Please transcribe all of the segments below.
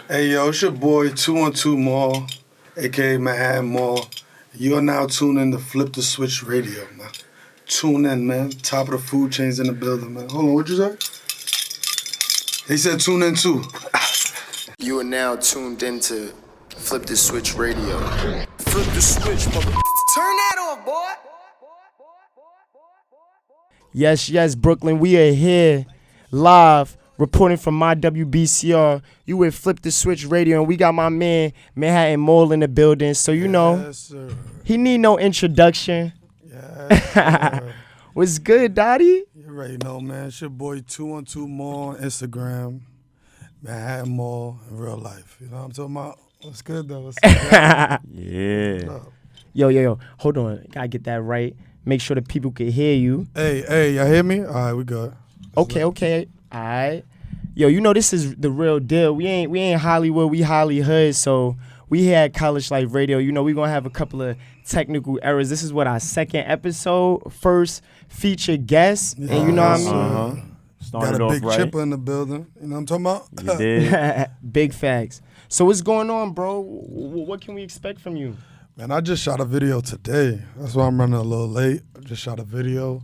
Hey yo, it's your boy 212 Mall, aka Manhattan Mall. You are now tuned in to Flip the Switch Radio, man. Tune in, man. Top of the food chains in the building, man. Hold on, what'd you say? He said tune in too. You are now tuned into Flip the Switch Radio. Flip the switch, mother. Turn that off, boy. Yes, Brooklyn. We are here live, reporting from my WBCR. You with Flip the Switch Radio, and we got my man Manhattan Mall in the building. So Yes, sir. he need no introduction. Yes, sir. What's good, Dottie? You already know, man. It's your boy 212 Mall on Instagram, Manhattan Mall in real life. You know what I'm talking about? What's good though? What's good? Yeah. What's up? Yo. Hold on. Gotta get that right. Make sure the people can hear you. Hey, y'all hear me? All right, we good. Okay. All right. Yo, you know this is the real deal. We ain't Hollywood, we Hollywood. So we here at College Life Radio. You know, we gonna have a couple of technical errors. This is what our second episode, first featured guest. Yeah, And you know what I mean? Started Got a off big right. chipper in the building. You know what I'm talking about? You did. Big facts. So what's going on, bro? What can we expect from you? Man, I just shot a video today. That's why I'm running a little late. I just shot a video.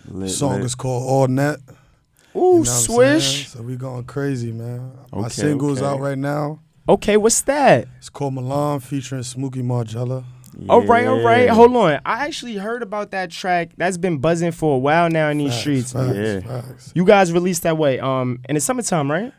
The song is called All Net. Ooh, You know what I'm swish. saying? So we going crazy, man. My Okay, single's okay. out right now. Okay, what's that? It's called Milan featuring Smooky Margielaa. All right. Hold on. I actually heard about that track. That's been buzzing for a while now in these streets. Facts. You guys released that way, in the summertime, right?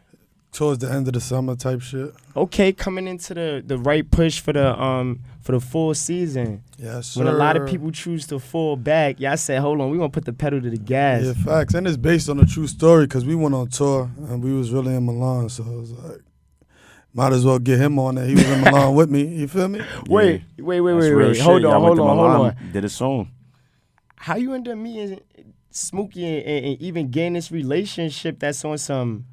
Towards the end of the summer type shit. Okay, coming into the right push for the full season. Yes, sir. When a lot of people choose to fall back, y'all said, hold on, we gonna put the pedal to the gas. Yeah, facts. And it's based on a true story because we went on tour and we was really in Milan. So it was like, might as well get him on there. He was in Milan with me. You feel me? Wait. That's real shit. Hold Y'all went to on. Milan, Did a song. How you end up meeting Smooky and even getting this relationship that's on some,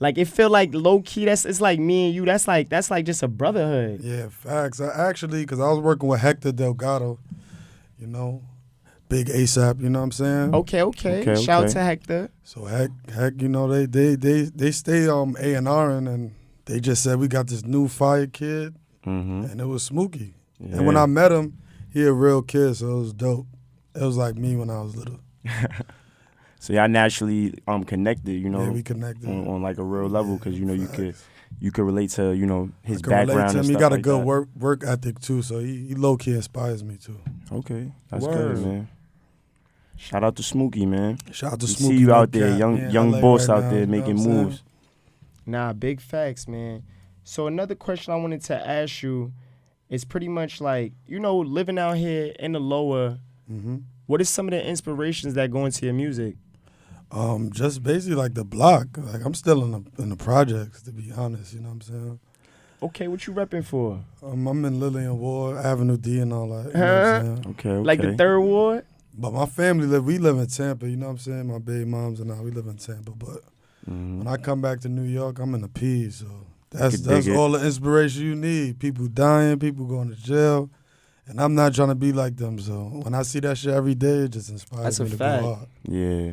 like, it feel like low key. It's like me and you. That's like just a brotherhood. Yeah, facts. I actually, because I was working with Hector Delgado, you know, big ASAP, you know what I'm saying? Okay. Shout out to Hector. So Heck, you know, they stay A&Ring and they just said we got this new fire kid, and it was Smooky. Yeah. And when I met him, he a real kid, so it was dope. It was like me when I was little. So y'all naturally connected, you know. Yeah, we connected on like a real level because you know facts. you could relate to his I can relate background. to him. And He stuff got a like good that. work ethic too, so he low key inspires me too. Okay, that's Word. good, man. Shout out to Smooky, man. Shout out to We Smooky. see you no out there, cap. young Yeah, young LA boss right out now, there you know making what I'm saying? moves. Nah, big facts, man. So another question I wanted to ask you is pretty much like, you know, living out here in the lower, what is some of the inspirations that go into your music? Just basically like the block. Like I'm still in the projects, to be honest. You know what I'm saying? Okay, what you repping for? I'm in Lillian Ward, Avenue D, and all that. You know what I'm saying? Okay. Like the third ward? But my family we live in Tampa. You know what I'm saying? My baby moms and I, we live in Tampa. But when I come back to New York, I'm in the P. So that's dig it. all the inspiration you need. People dying, people going to jail. And I'm not trying to be like them. So when I see that shit every day, it just inspires That's a me to fact. go hard. Yeah,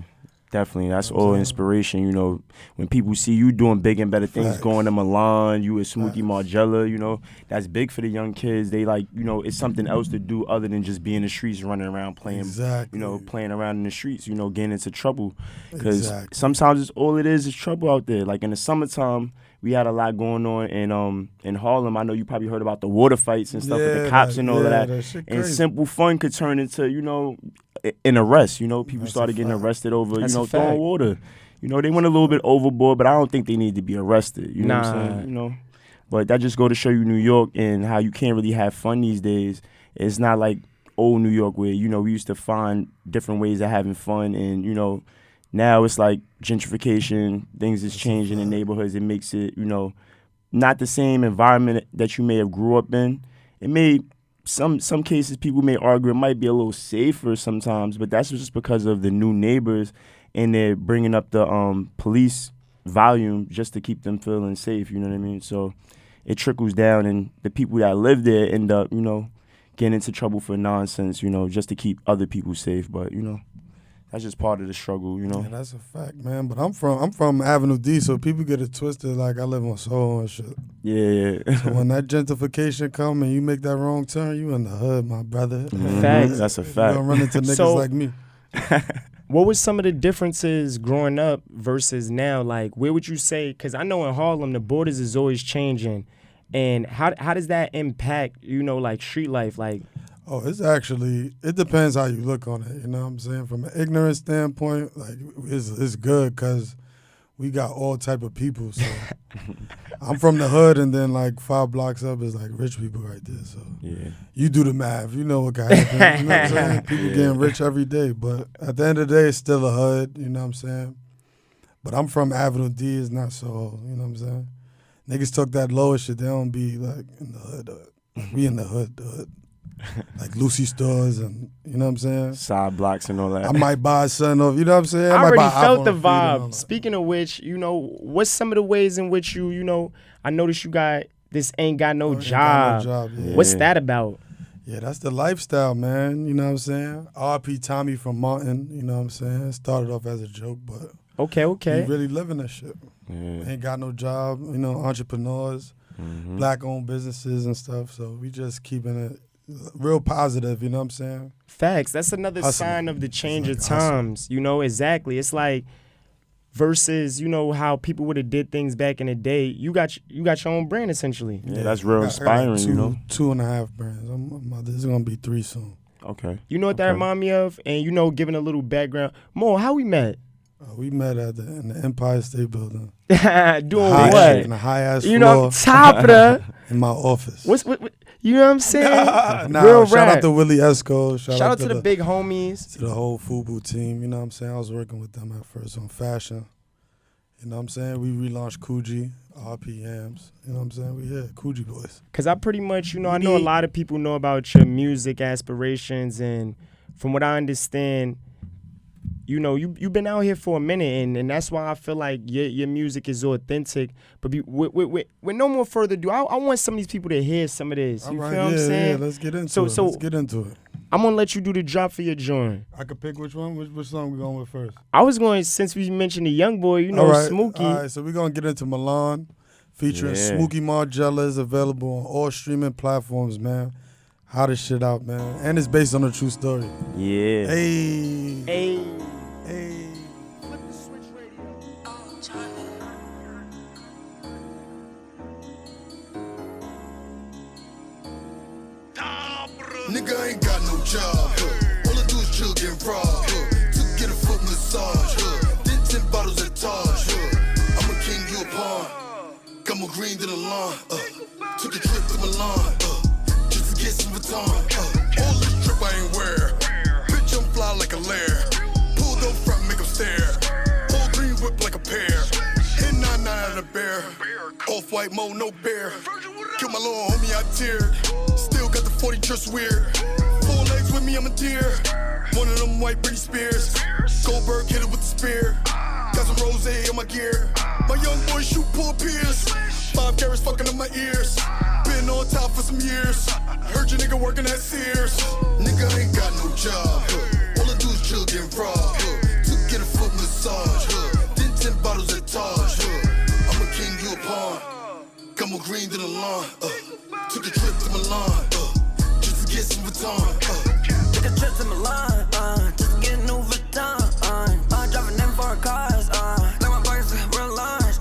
definitely. That's You know what all I'm saying? inspiration. You know, when people see you doing big and better things, Facts. going to Milan, you with Smooky Facts. Margielaa, you know, that's big for the young kids. They like, you know, it's something else to do other than just being in the streets, running around playing, Exactly. you know, playing around in the streets, you know, getting into trouble. Because Exactly. sometimes it's all it is trouble out there. Like in the summertime, we had a lot going on in Harlem. I know you probably heard about the water fights and stuff with the cops and all of that. shit And crazy. simple fun could turn into, you know, an arrest. You know, people That's a started getting fact. arrested over, That's you a know, throwing fact. water. You know, they went a little bit overboard, but I don't think they need to be arrested. You know what I'm Nah. saying? You know, but that just go to show you New York and how you can't really have fun these days. It's not like old New York where, you know, we used to find different ways of having fun and, you know, now it's like gentrification, things is changing in neighborhoods. It makes it, you know, not the same environment that you may have grew up in. It may, some cases people may argue it might be a little safer sometimes, but that's just because of the new neighbors and they're bringing up the police volume just to keep them feeling safe, you know what I mean? So it trickles down and the people that live there end up, you know, getting into trouble for nonsense, you know, just to keep other people safe. But, you know, that's just part of the struggle, you know. Yeah, that's a fact, man. But I'm from Avenue D, so people get it twisted like I live on Soho and shit. Yeah. So when that gentrification come and you make that wrong turn, you in the hood, my brother. Facts. That's a You fact. gonna run into niggas like me. What was some of the differences growing up versus now? Like, where would you say? Because I know in Harlem the borders is always changing, and how does that impact like street life? Like, Oh, it depends how you look on it. You know what I'm saying? From an ignorant standpoint, like it's good because we got all type of people. So I'm from the hood, and then like 5 blocks up is like rich people right there. So Yeah. you do the math. You know what can happen. You know what I'm saying? People getting rich every day, but at the end of the day, it's still a hood. You know what I'm saying? But I'm from Avenue D. It's not so. You know what I'm saying? Niggas talk that lower shit. They don't be like in the hood. Like, we in the hood. Like Lucy stores and you know what I'm saying? Side blocks and all that. I might buy something off, you know what I'm saying? I might already buy an felt iPhone the and feed it and all vibe. that. Speaking of which, what's some of the ways in which I noticed you got this ain't got no Ain't got job. no job, yeah. What's that about? Yeah, that's the lifestyle, man. You know what I'm saying? RP Tommy from Martin, you know what I'm saying? Started off as a joke, but Okay. we really living that shit. Yeah. Ain't got no job, entrepreneurs, black-owned businesses and stuff. So we just keeping it real positive, you know what I'm saying? Facts. That's another Hustling. sign of the change of It's like hustling. times. Exactly. It's like versus how people would have did things back in the day. You got your own brand essentially. Yeah, that's real I got inspiring, two, you know. 2.5 brands. There's gonna be 3 soon. Okay. You know what that Okay. remind me of? And giving a little background. Mo, how we met? We met in the Empire State Building. Doing High what? shit, in a high-ass You floor know, top of the in my office. what you know what I'm saying? Nah, Real shout rap. out to Willie Esco. Shout out to the big homies. to the whole FUBU team. You know what I'm saying? I was working with them at first on fashion. You know what I'm saying? We relaunched Coogee, RPMs. You know what I'm saying? We here, Coogee boys. Cause I pretty much, I know a lot of people know about your music aspirations, and from what I understand, you've been out here for a minute, and that's why I feel like your music is authentic. But with no more further ado, I want some of these people to hear some of this. You All right, feel what I'm saying? Yeah, let's get into So- it. so- Let's get into it. I'm gonna let you do the drop for your joint. I could pick which one? Which song we going with first? I was going, since we mentioned the young boy, All right, Smooky. All right, so we're going to get into Milan, featuring Yeah. Smooky Margielaa. Is available on all streaming platforms, man. Hottest shit out, man. And it's based on a true story. Yeah. Hey. Hey. Hey. Nigga ain't got no job, huh? All I do is chill, get robbed, huh? To get a foot massage, huh? Then 10 bottles at Taj, huh? I'm a king, you a pawn. Got more green than a lawn, took a trip to Milan, just to get some baton, all this trip I ain't wear. Bitch, I'm fly like a lair. Pulled up front, make 'em stare. Whole green whip like a pear. Hit 9-9 out of bear. Off-white mo, no bear. Kill my little homie, I teared. Still got the 40 just weird. 4 legs with me, I'm a deer. One of them white Britney Spears. Goldberg hit it with the spear. Got some rose on my gear. My young boy shoot poor peers. 5 carrots fucking up my ears. Been on top for some years. Heard your nigga working at Sears. Nigga ain't got no job, huh? All I do is chill, get robbed, huh? To get a foot massage, huh? Then 10 bottles at Taj, huh? I'm a king, you a pawn. Got more green than a lawn, took a trip to Milan, just to get some baton, Took a trip to Milan, just to get a new baton, driving them foreign cars, like my boys real large,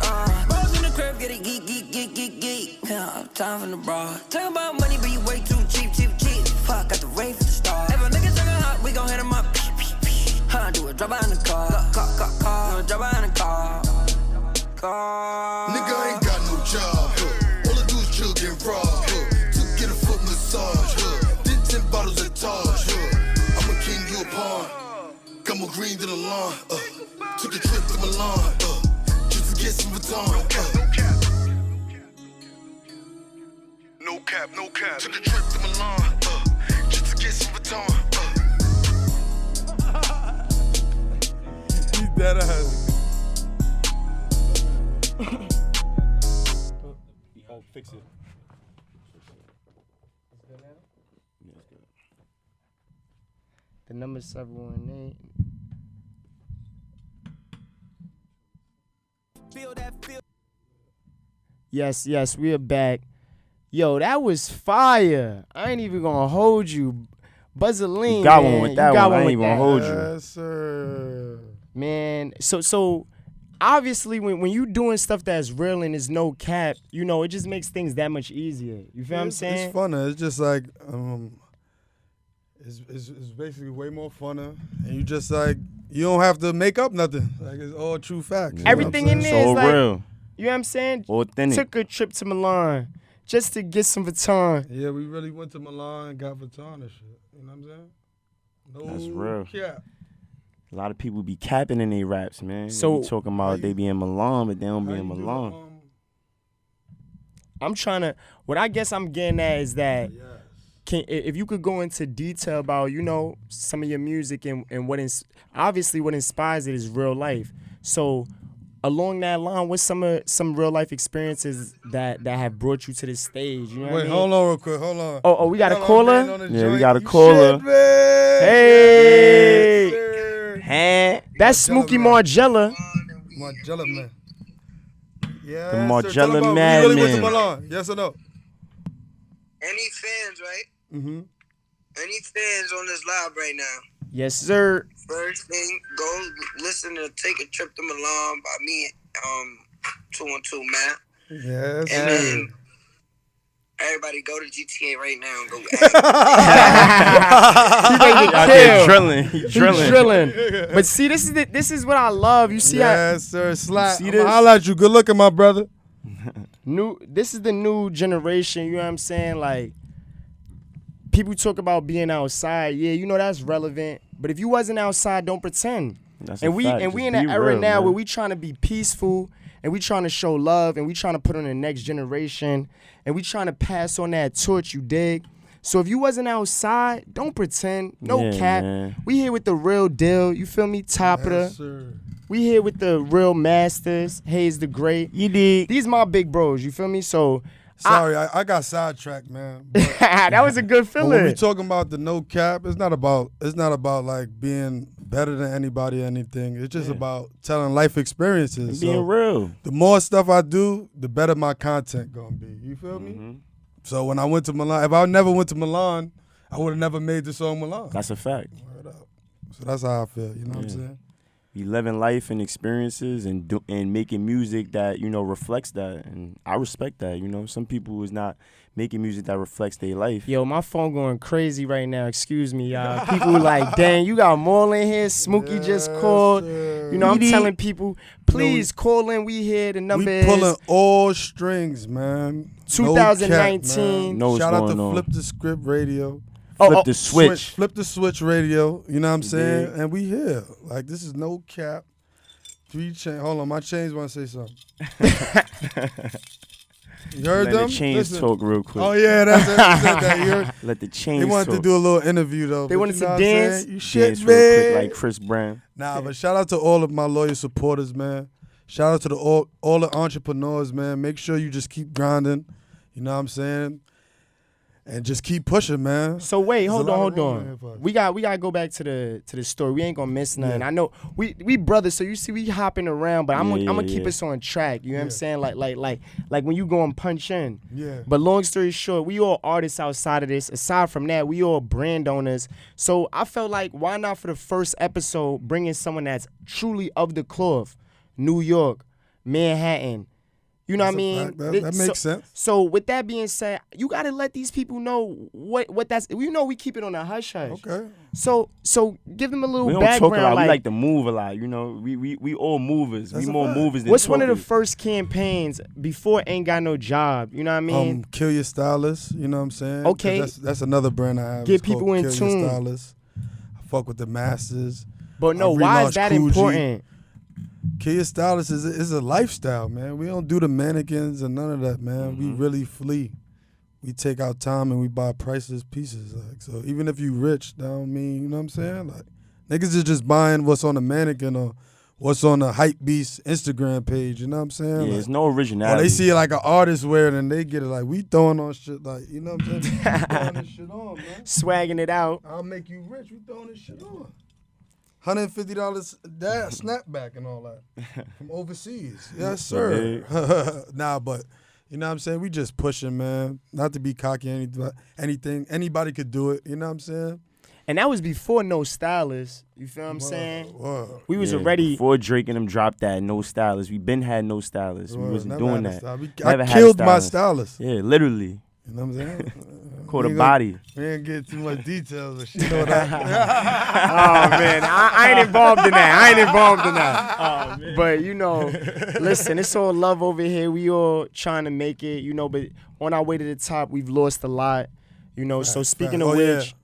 bros in the crib, get it geek, yeah, time for the bra. Talk about money, but you way too cheap, fuck, got the rave for the stars. If a nigga talking hot, we gon' hit him up, do a drop behind the car, do a drop behind the car. Nigga ain't got no job, huh? All I do is chill, get robbed, huh? To get a foot massage, huh? Then 10 bottles at Taj, huh? I'm a king, you a pawn. Got more green than a lawn, took a trip to Milan, just to get some baton, No cap, took a trip to Milan, just to get some baton, He's dead ass. Oh, fix it. The number 718. Yes, we are back. Yo, that was fire. I ain't even gonna hold you. Buzzolini, You got man. one with that one. I ain't gonna hold you. Yes, sir. Man, so obviously when you doing stuff that's real and there's no cap, it just makes things that much easier. You feel what I'm saying? It's funner. It's just like it's basically way more funner, and you just like you don't have to make up nothing. Like it's all true facts. Everything in there So is like, real. you know what I'm saying? Authentic. Took a trip to Milan just to get some Vuitton. Yeah, we really went to Milan and got Vuitton and shit. You know what I'm saying? No That's real. cap. A lot of people be capping in their raps, man. So- They be talking about they be in Milan, but they don't be How in you do, Milan. What I guess I'm getting at is that Yes. if you could go into detail about, some of your music and what obviously what inspires it is real life. So along that line, what's some real life experiences that have brought you to this stage? You know what I Wait, mean? hold on real quick. Hold on. Oh, we got a Hold on, caller? man, on the Yeah, we joint. got a You caller. shit, man. Hey! Yes, sir. Huh? That's Smooky Margielaa. Margielaa, man. Yeah, The sir. Tell Margielaa about, we really went to madman. Milan. Yes or no? Any fans, right? Mm-hmm. Any fans on this live right now? Yes, sir. First thing, go listen to "Take a Trip to Milan" by me, 212 man. Yes, And sir. then everybody go to GTA right now and go. Out there drilling. He He's drilling. drilling. But see, this is what I love. You see how Yes, sir. Slap. see I'm this? gonna holla at you. Good looking, my brother. this is the new generation, you know what I'm saying? Like, people talk about being outside. Yeah, that's relevant. But if you wasn't outside, don't pretend. That's And a we fact. and we Just in an be era real, now man. where we trying to be peaceful and we trying to show love and we trying to put on the next generation and we trying to pass on that torch, you dig? So if you wasn't outside, don't pretend. No Yeah, cap. man. We here with the real deal. You feel me? Top of the. Yes, sir. We here with the real masters. Hayes the Great. You did. These my big bros. You feel me? So Sorry, I got sidetracked, man. But that was a good but when we feeling. talking about the no cap, it's not about like being better than anybody or anything. It's just about telling life experiences. Being So real. the more stuff I do, the better my content gonna be. You feel me? So when I went to Milan, if I never went to Milan, I would have never made the song Milan. That's a fact. Word up. So that's how I feel. You know what I'm saying? You living life and experiences and making music that reflects that, and I respect that. Some people is not making music that reflects their life. Yo, my phone going crazy right now. Excuse me, y'all. People like, dang, you got more in here. Smooky just Yes, called. sir. I'm telling people, please call in. We here. The number We pulling is all strings, man. 2019. No cap, man. Know what's Shout out going to on. Flip the Script Radio. Flip the switch. Flip the Switch Radio. You know what I'm saying? dig? And we here. Like, this is no cap. 3 chain. Hold on, my chains want to say something. You heard Let them? the chains Listen. talk real quick. Oh, yeah, that's it. You said that. You heard? Let the chains They wanted talk. to do a little interview, though. They but wanted you to know what I'm dance? saying? You shit, Dance real quick man. like Chris Brown. Nah, but shout out to all of my loyal supporters, man. Shout out to all the entrepreneurs, man. Make sure you just keep grinding. You know what I'm saying? And just keep pushing, man. So wait, There's hold a lot on. of room in here for us. We got to go back to the story. We ain't gonna miss nothing. I know we brothers, so you see we hopping around, but I'm gonna keep yeah. us on track. You know what I'm Yeah. saying? Like when you go and punch in. Yeah. But long story short, we all artists outside of this. Aside from that, we all brand owners. So I felt like why not for the first episode bring in someone that's truly of the cloth, New York, Manhattan. You know That's what I a mean? fact. That makes sense. So with that being said, you gotta let these people know what that's. We keep it on a hush hush. Okay. So give them a little We don't background. talk a lot. Like, We like to move a lot. We all movers. That's we a more fact. movers than what's one of the talkers. first campaigns before Ain't Got No Job? You know what I mean? Kill Your Stylist, you know what I'm saying? 'Cause Okay. That's another brand I have. Get It's called people in Kill tune. Your Stylist. I fuck with the masses. But no, I why is relaunched that Coogee. important? Kill Your Stylist is a lifestyle, man. We don't do the mannequins and none of that, man. We really flee. We take our time and we buy priceless pieces. Like, so even if you rich, that don't mean, you know what I'm saying? Like, niggas is just buying what's on the mannequin or what's on the Hype Beast Instagram page, you know what I'm saying? Yeah, Like, there's no or originality. they see like an artist wear it and they get it like, we throwing on shit like, you know what I'm saying? We throwing this shit on, man. Swagging it out. I'll make you rich. We throwing this shit on. $150 dad snapback and all that from overseas. Yes, sir. Nah, but you know what I'm saying? We just pushing, man. Not to be cocky or anything. Anybody could do it. You know what I'm saying? And that was before No Stylist. You feel what I'm saying? Whoa. We was already. Before Drake and them dropped that No Stylist. We been had No Stylist. We wasn't doing that. I killed my stylist. Yeah, literally. You know what I'm saying? Caught a body. We ain't get too much details, but she know what I Oh, man. I ain't involved in that. Oh, man. But, you know, listen, it's all love over here. We all trying to make it, you know, but on our way to the top, we've lost a lot, you know. So speaking of which.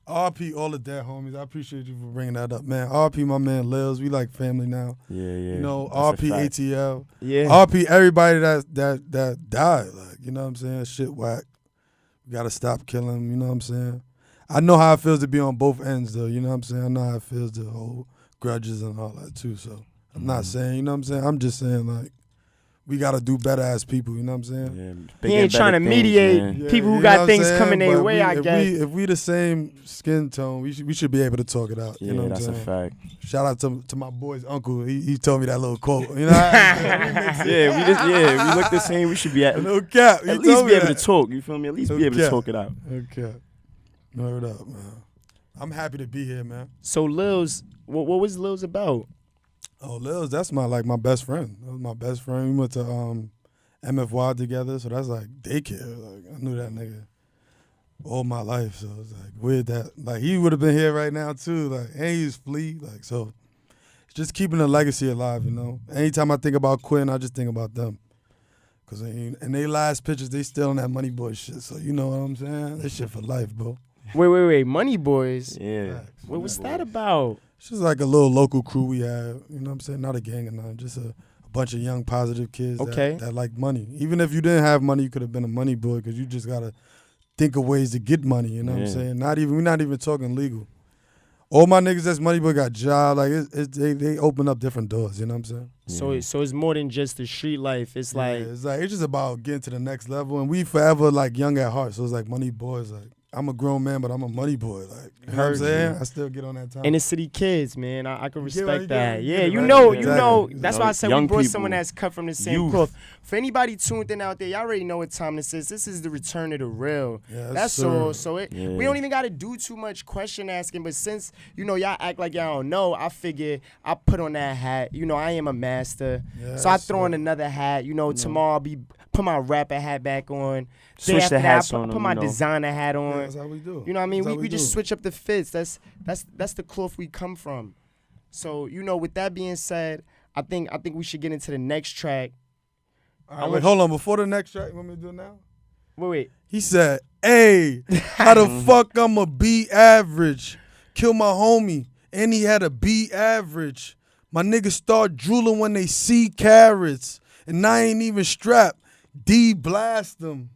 RP all the dead homies. I appreciate you for bringing that up, man. RP my man Lils. We like family now. Yeah. You know, RP ATL. Yeah. RP everybody that died. Like, you know what I'm saying? Shit whack. We gotta stop killing them, you know what I'm saying? I know how it feels to be on both ends though, you know what I'm saying? I know how it feels to hold grudges and all that too. So I'm not saying, you know what I'm saying? I'm just saying like we gotta do better as people, you know what I'm saying? Yeah, he ain't trying to mediate people who got things coming their way, I guess. If we the same skin tone, we should be able to talk it out. Yeah, you know what that's I'm saying? a fact. Shout out to my boy's uncle. He told me that little quote. You know we look the same. We should be at least be able to talk. You feel me? At least be able to talk it out. Okay. Word up, man. I'm happy to be here, man. So Lils, what was Lils about? Oh, Lils, that's my best friend. That was my best friend. We went to MFY together, so that's like daycare. Like I knew that nigga all my life, so it's like weird that like he would have been here right now too. Like and he's Flea, like so. It's just keeping the legacy alive, you know. Anytime I think about Quinn, I just think about them. Cause in they last pictures, they still on that Money Boy shit. So you know what I'm saying? This shit for life, bro. Wait, Money Boys. Yeah. What was that about? It's just like a little local crew we have. You know what I'm saying? Not a gang or nothing. Just a bunch of young, positive kids that like money. Even if you didn't have money, you could have been a money boy because you just got to think of ways to get money. You know what I'm saying? We're not even talking legal. All my niggas that's money boy got jobs. Like they open up different doors. You know what I'm saying? So it's more than just the street life. It's it's just about getting to the next level. And we forever like young at heart. So it's like money boys. Like I'm a grown man, but I'm a money boy. Like you know what I'm saying? I still get on that time. Inner city kids, man. I can respect that. Yeah, you right. know. Exactly. That's why I said we brought people, someone that's cut from the same cloth. For anybody tuned in out there, y'all already know what time this is. This is the return of the real. Yes, that's sir. all. So we don't even got to do too much question asking. But since y'all act like y'all don't know, I figure I put on that hat. You know, I am a master, so I throw on another hat. You know, tomorrow I'll put my rapper hat back on. Switch the hats on. Put my designer hat on. Yeah, that's how we do. You know what I mean? We just switch up the fits. That's the cloth we come from. So, you know, with that being said, I think we should get into the next track. All right, wait, hold on. Before the next track, you want me to do it now? Wait. He said, hey, how the fuck I'ma be average? Kill my homie, and he had a B average. My niggas start drooling when they see carrots, and I ain't even strapped. D blast them.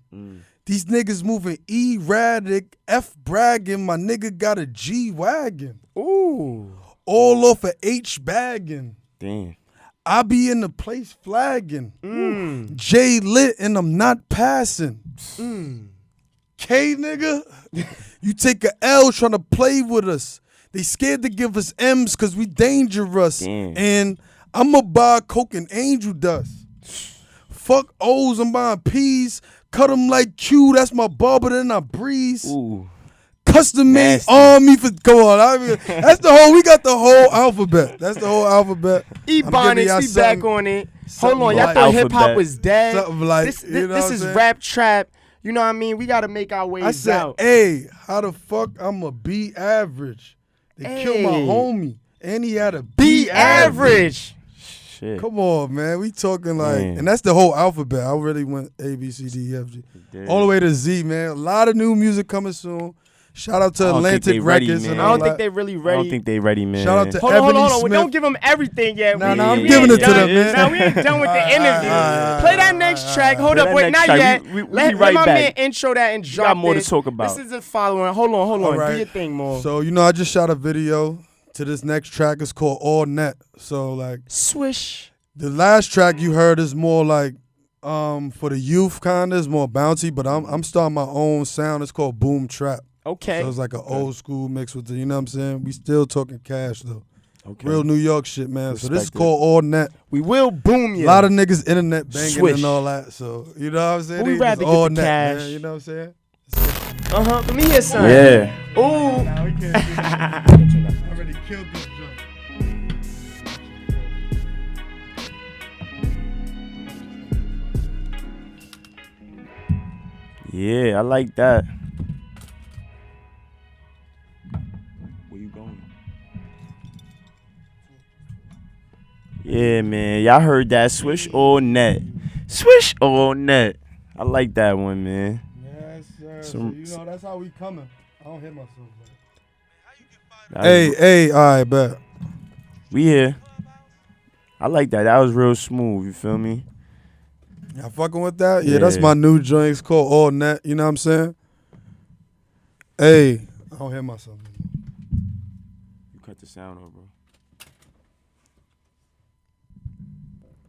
These niggas moving erratic, F bragging. My nigga got a G wagon. Ooh. All off of H bagging. Damn. I be in the place flagging. J lit and I'm not passing. K nigga, you take a L trying to play with us. They scared to give us M's cause we dangerous. Damn. And I'ma buy coke and angel dust. Fuck O's, I'm buying P's. Cut them like Q, that's my barber, then I breeze. Ooh. Custom made Nasty. army for, come on. We got the whole alphabet. That's the whole alphabet. Ebonics, we back on it. Hold on, y'all like thought hip hop alphabet. was dead. Something like, this you know this what is I'm saying? rap trap. You know what I mean? We got to make our ways I said, out. hey, how the fuck I'ma be average? They killed my homie, and he had a Be average. Shit. Come on, man. We talking like, Man. and that's the whole alphabet. I really went A, B, C, D, E, F, G. All the way to Z, man. A lot of new music coming soon. Shout out to I don't think Atlantic they ready, Records. man. And I all don't that. think they really I ready. don't think they ready, man. Shout out to Hold on. Ebony We Smith. don't give them everything yet. Nah, We I'm ain't giving it to done. them, man. Nah, we ain't done with the interview. Play that next track. Hold Play up. that Wait, next not track. yet. We Let right my back. man intro that and drop got more to this. talk about. This is the following. Hold on. All Do right. your thing more. So, you know, I just shot a video to this next track. It's called All Net. So, like, Swish. the last track you heard is more like for the youth kind of. It's more bouncy, but I'm starting my own sound. It's called Boom Trap. Okay. So it's like an old school mix with the, you know what I'm saying? We still talking cash, though. Okay. Real New York shit, man. So this is Respect it. called All Net. We will boom A you. lot of niggas internet banging Swish. and all that. So you know what I'm saying? We They rather just get all the net, cash. man. You know what I'm saying? Let me hear something. Yeah. Ooh. Nah, we can't do that. I already killed this joint. Yeah, I like that. Where you going? Yeah, man. Y'all heard that. Swish or net. Swish or net. I like that one, man. Yes, sir. Some- So, you know, that's how we coming. I don't hit myself. That Hey, was- hey, all right, bet. We here. I like that. That was real smooth. You feel me? Y'all fucking with that? Yeah, that's Yeah. my new joint. It's called All Net. You know what I'm saying? Hey, I don't hear myself. You cut the sound off, bro.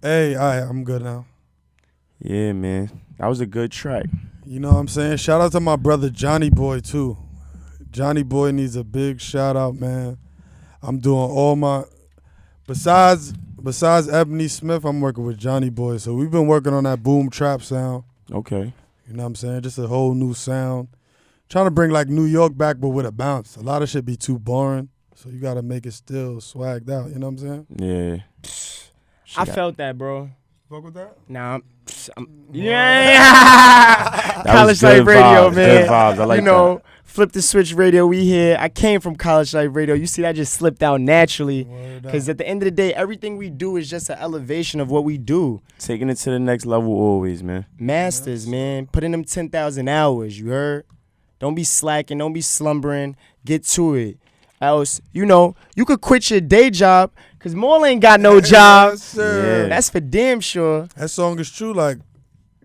Hey, all right, I'm good now. Yeah, man. That was a good track. You know what I'm saying? Shout out to my brother Johnny Boy, too. Johnny Boy needs a big shout out, man. I'm doing all my... Besides Ebony Smith, I'm working with Johnny Boy. So we've been working on that boom trap sound. Okay. You know what I'm saying? Just a whole new sound. Trying to bring like New York back, but with a bounce. A lot of shit be too boring. So you got to make it still swagged out. You know what I'm saying? Yeah. I felt that, bro. Fuck with that? Nah, yeah. That College was good Life Radio, vibes, man. good vibes. I like you know, Flip the Switch Radio. We here. I came from College Life Radio. You see, that just slipped out naturally. Because at the end of the day, everything we do is just an elevation of what we do. Taking it to the next level always, man. Masters, man. Put in them 10,000 hours. You heard? Don't be slacking. Don't be slumbering. Get to it. Else, you know, you could quit your day job because Maul ain't got no job. Yes, sir. Yeah. That's for damn sure. That song is true. Like,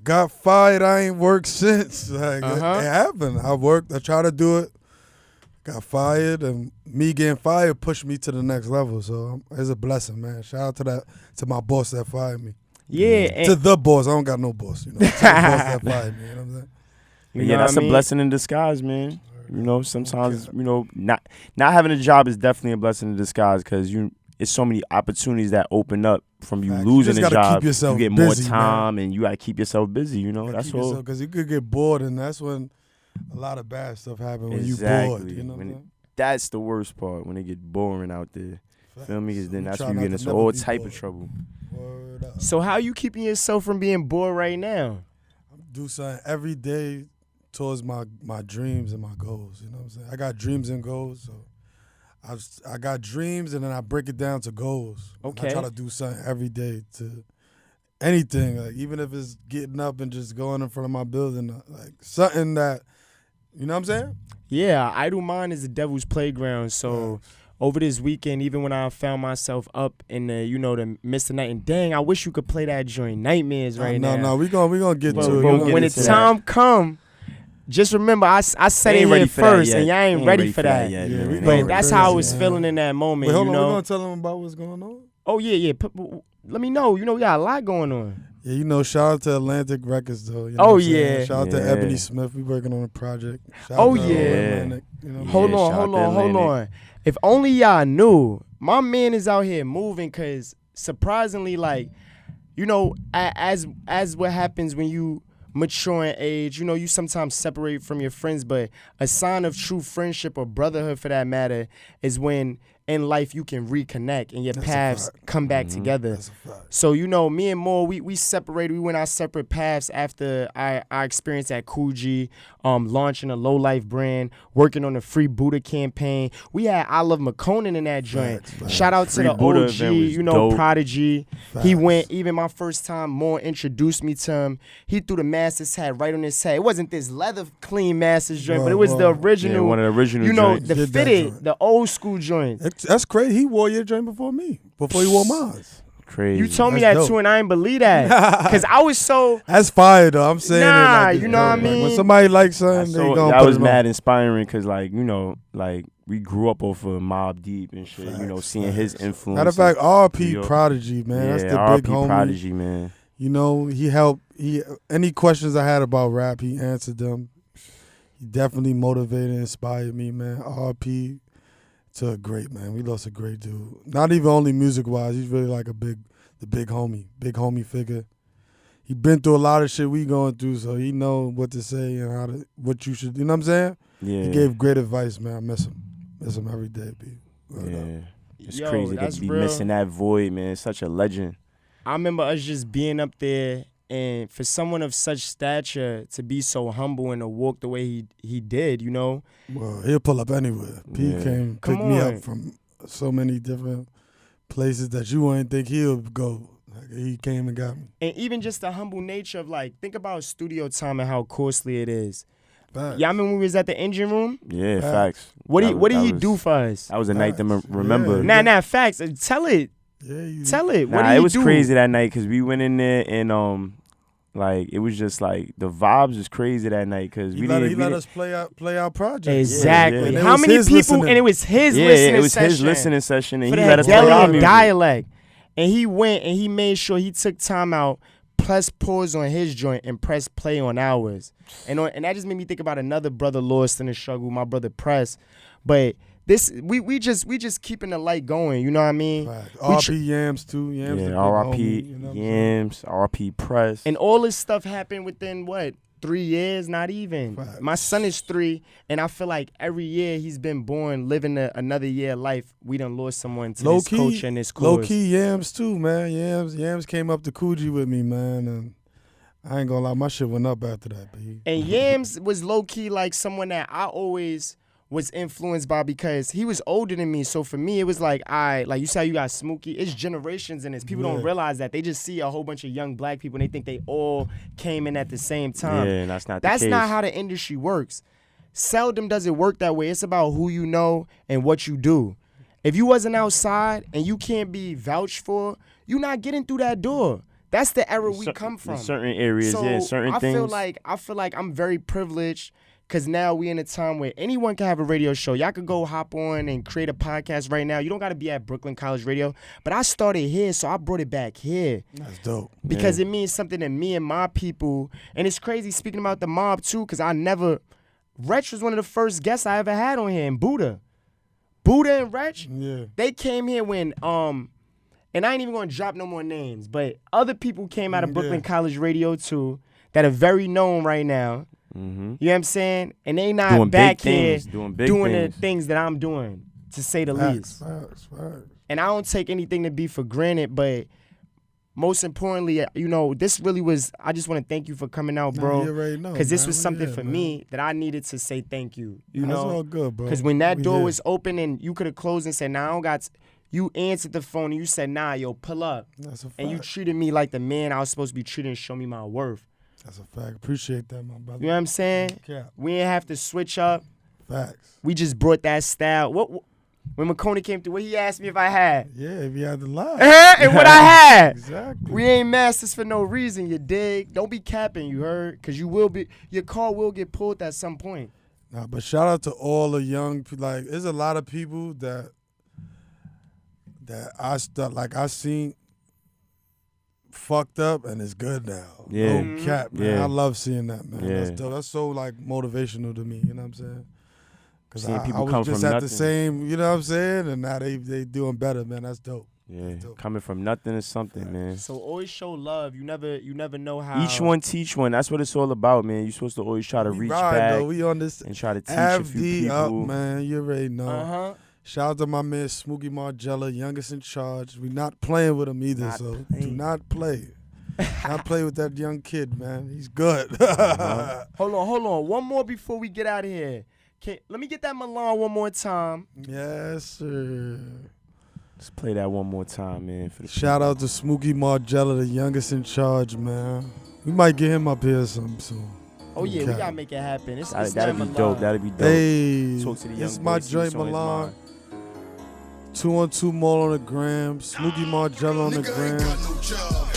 got fired, I ain't worked since. Like, it Uh-huh. happened. I worked, I tried to do it, got fired, and me getting fired pushed me to the next level. So it's a blessing, man. Shout out to my boss that fired me. Yeah. To And, the boss, I don't got no boss, you know. To the boss that fired me, you know what I'm saying? you Yeah, know that's what I a mean? blessing in disguise, man. You know, sometimes, you know, not having a job is definitely a blessing in disguise because it's so many opportunities that open up from you Facts. losing You a just gotta job. keep yourself You get more busy, time and you got to keep yourself busy, you know. That's all. Because you could get bored, and that's when a lot of bad stuff happens when you Exactly. bored. You know what I'm saying? That's the worst part when it get boring out there. Feel me? Because then We that's try when you not get to into never all be type bored. of trouble. Word up. So how you keeping yourself from being bored right now? Do something every day towards my dreams and my goals. You know what I'm saying? I got dreams and goals, so I got dreams and then I break it down to goals. And Okay. I try to do something every day to anything, like even if it's getting up and just going in front of my building, like something that, you know what I'm saying? Yeah, idle mind is the devil's playground. So over this weekend, even when I found myself up in the, the midst of the night, and dang, I wish you could play that joint Nightmares right now. No, we gonna get But, to it. but We gonna when get the to time come, just remember I said Ain't it ready here for that first, yet. and y'all ain't ready for that. yet, Yeah, man. we Ain't gonna But ready that's for how I that was yet. feeling in that moment. Wait, hold on. you We know? gonna tell them about what's going on. Oh yeah. Let me know. We got a lot going on. Yeah, shout out to Atlantic Records though. You know Oh, what I'm saying? yeah. Shout out to Yeah. Ebony Smith. We working on a project. Shout Oh, out to yeah. Atlantic, you know what I'm Hold Yeah, on, shout hold out to on, hold Atlantic. on. If only y'all knew, my man is out here moving because surprisingly, like, as what happens when you mature in age, you sometimes separate from your friends, but a sign of true friendship or brotherhood for that matter is when in life you can reconnect and your That's a paths fact. come back together. That's a fact. So, me and Mo, we separated. We went our separate paths after our experience at Coogee, launching a Low Life brand, working on the Free Buddha campaign. We had I Love McConan in that joint. Facts. Shout out Free to the Buddha OG, event was dope. Prodigy. Facts. He went, even my first time, Mo introduced me to him. He threw the Masters hat right on his head. It wasn't this leather clean Masters joint, but it was the Whoa. original. Yeah, one of the original joints. The Did that fitted, joint. the old school joint. That's crazy. He wore your joint before me. Before he wore mine. Crazy. You told me That's that dope. too, and I didn't believe that. Because I was so. That's fire though. I'm saying Nah, it like it's you know what I dope. Like, mean? when somebody likes something, they gonna that put was it on. mad inspiring because, we grew up off of Mobb Deep and shit. Facts, Seeing his influence. Matter of fact, New R.P. York. Prodigy, man. Yeah, That's the R.P. big homie. Prodigy, man. He helped. Any questions I had about rap, he answered them. He definitely motivated and inspired me, man. R.P. to a great man. We lost a great dude. Not even only music wise, he's really like the big homie figure. He been through a lot of shit we going through, so he know what to say and what you should. You know what I'm saying? Yeah. He gave great advice, man. I miss him every day, B. Yeah. It's Yo, crazy that's to be real. missing that void, man. Such a legend. I remember us just being up there, and for someone of such stature to be so humble and to walk the way he did, you know. Well, he'll pull up anywhere. P came pick me up from so many different places that you wouldn't think he'll go. Like, he came and got me. And even just the humble nature of, like, think about studio time and how costly it is. Facts. Y'all remember when we was at the engine room? Yeah, facts. What did he do for us? That was a night to remember. Yeah. Nah, facts. Tell it. Yeah, Tell it. What Nah, did he it was do? crazy that night because we went in there and like it was just like the vibes was crazy that night because He let us play our project. Exactly. Yeah. How many people? Listening. And it was his yeah, listening it was session. his listening session, and For he that let us play our Delian music. dialect. And he went and he made sure he took time out, press pause on his joint, and press play on ours. And that just made me think about another brother lost in the struggle, my brother Press. But this we just keeping the light going, you know what I mean? R.P. Yams too. Yams the big R.I.P. homie, you know what I'm saying? Yams, R.P. Press. And all this stuff happened within what? 3 years, not even. Facts. My son is 3, and I feel like every year he's been born, living another year of life, we done lost someone to this culture and this cause. Low key Yams too, man. Yams came up to Coogee with me, man, and I ain't gonna lie, my shit went up after that. B. And Yams was low key like someone that I always was influenced by because he was older than me. So for me, it was like you say you got Smooky. It's generations in this. People don't realize that. They just see a whole bunch of young black people and they think they all came in at the same time. Yeah, and that's not the case. That's not how the industry works. Seldom does it work that way. It's about who you know and what you do. If you wasn't outside and you can't be vouched for, you're not getting through that door. That's the era we come from. In certain areas, so certain I things. I feel like I'm very privileged because now we in a time where anyone can have a radio show. Y'all could go hop on and create a podcast right now. You don't got to be at Brooklyn College Radio. But I started here, so I brought it back here. That's dope. Because it means something to me and my people. And it's crazy speaking about the mob, too, because Wretch was one of the first guests I ever had on here, and Buddha and Wretch, they came here when, and I ain't even going to drop no more names, but other people came out of Brooklyn College Radio, too, that are very known right now. Mm-hmm. You know what I'm saying? And they not doing back big here things, doing the things that I'm doing, to say the least. Facts. And I don't take anything to be for granted, but most importantly, you know, this really was, I just want to thank you for coming out, bro. Because this was something for me that I needed to say thank you. You know? That's all good, bro. Because when that door was open and you could have closed and said, nah, I don't got, you answered the phone and you said, nah, yo, pull up. That's a fact. And you treated me like the man I was supposed to be treated and show me my worth. That's a fact. Appreciate that, my brother. You know what I'm saying? Yeah. We didn't have to switch up. Facts. We just brought that style. When McConey came through, what he asked me if I had? Yeah, if you had the lie. And what I had. Exactly. We ain't masters for no reason, you dig? Don't be capping, you heard? Because your car will get pulled at some point. Nah, but shout out to all the young people. Like, there's a lot of people that I seen fucked up and it's good now. Yeah. No cap, man. Yeah. I love seeing that, man. Yeah. That's dope. That's so like motivational to me, you know what I'm saying? Because Seeing I people was come just from at nothing. the same, you know what I'm saying? And now they doing better, man. That's dope. Yeah, coming from nothing to something, man. So always show love. You never know how. Each one teach one. That's what it's all about, man. You're supposed to always try to We reach ride, back though. We on this and try to teach a few FD people. up, man. You already know. Uh-huh. Shout out to my man Smooky Margielaa, youngest in charge. We not playing with him either, do not play. Not play with that young kid, man. He's good. Hold on. One more before we get out of here. Let me get that Milan one more time. Yes, sir. Let's play that one more time, man. For the Shout out to Smooky Margielaa, the youngest in charge, man. We might get him up here soon. Oh yeah, we Okay. gotta make it happen. It's that'd not be Milan. dope. That'd be dope. Hey, Talk to the young it's my boys, see joint, what's on his Milan. mind. 212 Mall on the gram. Smooky Margielaa on the Nigga ain't gram. got no job.